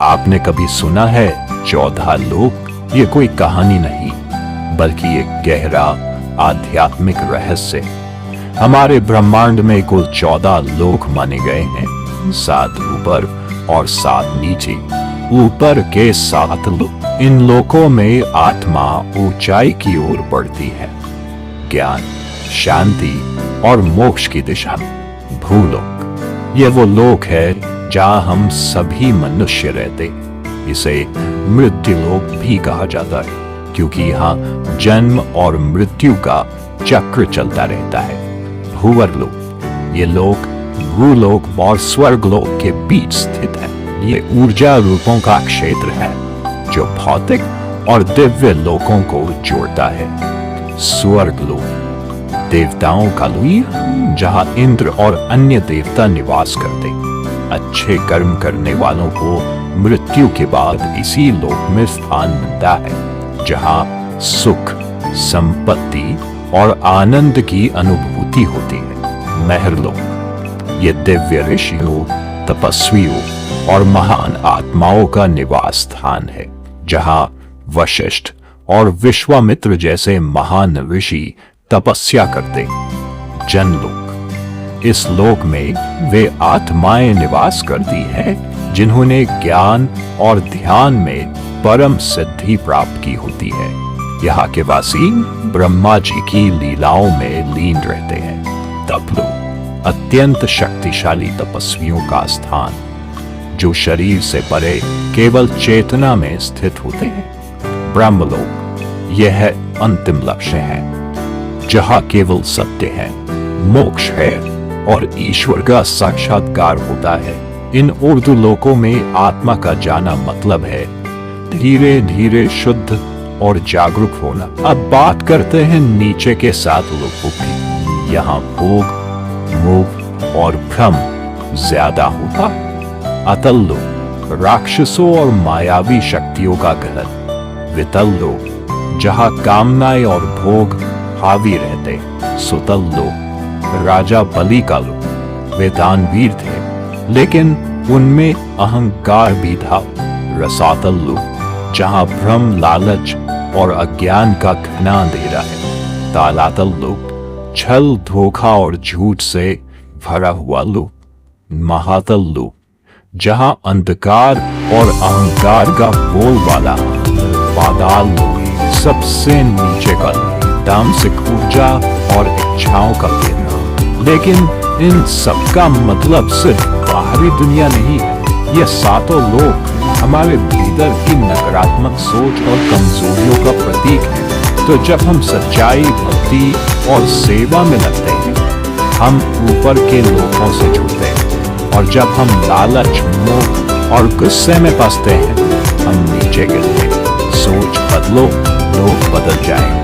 आपने कभी सुना है 14 लोक? ये कोई कहानी नहीं, बल्कि एक गहरा आध्यात्मिक रहस्य। हमारे ब्रह्मांड में कुल 14 लोक माने गए हैं, 7 ऊपर और 7 नीचे। ऊपर के 7 लोक, इन लोकों में आत्मा ऊंचाई की ओर बढ़ती है, ज्ञान, शांति और मोक्ष की दिशा में। भूलोक, ये वो लोक है जहां हम सभी मनुष्य रहते। इसे मृत्यु लोक भी कहा जाता है, क्योंकि यहाँ जन्म और मृत्यु का चक्र चलता रहता है। भूवर लोक, ये लोक भूलोक और स्वर्ग लोक के बीच स्थित है। ये ऊर्जा रूपों का क्षेत्र है जो भौतिक और दिव्य लोकों को जोड़ता है। स्वर्ग लोक, देवताओं का लोक, जहां इंद्र और अन्य देवता निवास करते। अच्छे कर्म करने वालों को मृत्यु के बाद इसी लोक में स्थान मिलता है, जहां सुख, संपत्ति और आनंद की अनुभूति होती है। महरलोक, ये दिव्य ऋषियों, तपस्वियों और महान आत्माओं का निवास स्थान है, जहां वशिष्ठ और विश्वामित्र जैसे महान ऋषि तपस्या करते। जनलोक, इस लोक में वे आत्माएं निवास करती हैं जिन्होंने ज्ञान और ध्यान में परम सिद्धि प्राप्त की होती है। यहाँ के वासी ब्रह्मा जी की लीलाओं में लीन रहते हैं। तपलोक, अत्यंत शक्तिशाली तपस्वियों का स्थान, जो शरीर से परे केवल चेतना में स्थित होते हैं। ब्रह्मलोक, यह अंतिम लक्ष्य है, जहां केवल सत्य है, मोक्ष है और ईश्वर का साक्षात्कार होता है। इन उर्दू लोकों में आत्मा का जाना मतलब है धीरे धीरे शुद्ध और जागरूक होना। अब बात करते हैं नीचे के 7 लोकों की। यहाँ भोग, मोह और भ्रम ज्यादा होता है। अतल लोक, राक्षसों और मायावी शक्तियों का घर। वितल लोक, जहाँ कामनाएं और भोग हावी रहते। सुतल लोक, राजा बलि का लोक। वे दानवीर थे, लेकिन उनमें अहंकार भी था। रसातल लोक, जहां भ्रम, लालच और अज्ञान का घना अंधेरा है। तालातल लोक, छल, धोखा और झूठ से भरा हुआ लोक। महातल लोक, जहां अंधकार और अहंकार का बोलबाला। पाताल लोक, सबसे नीचे का लोक, तामसिक ऊर्जा और इच्छाओं का केंद्र। लेकिन इन सबका मतलब सिर्फ बाहरी दुनिया नहीं है। ये 7 लोक हमारे भीतर की नकारात्मक सोच और कमजोरियों का प्रतीक है। तो जब हम सच्चाई, भक्ति और सेवा में लगते हैं, हम ऊपर के लोकों से जुड़ते हैं, और जब हम लालच, मोह और गुस्से में फंसते हैं, हम नीचे गिरते हैं। सोच बदलो, लोग बदल जाएंगे।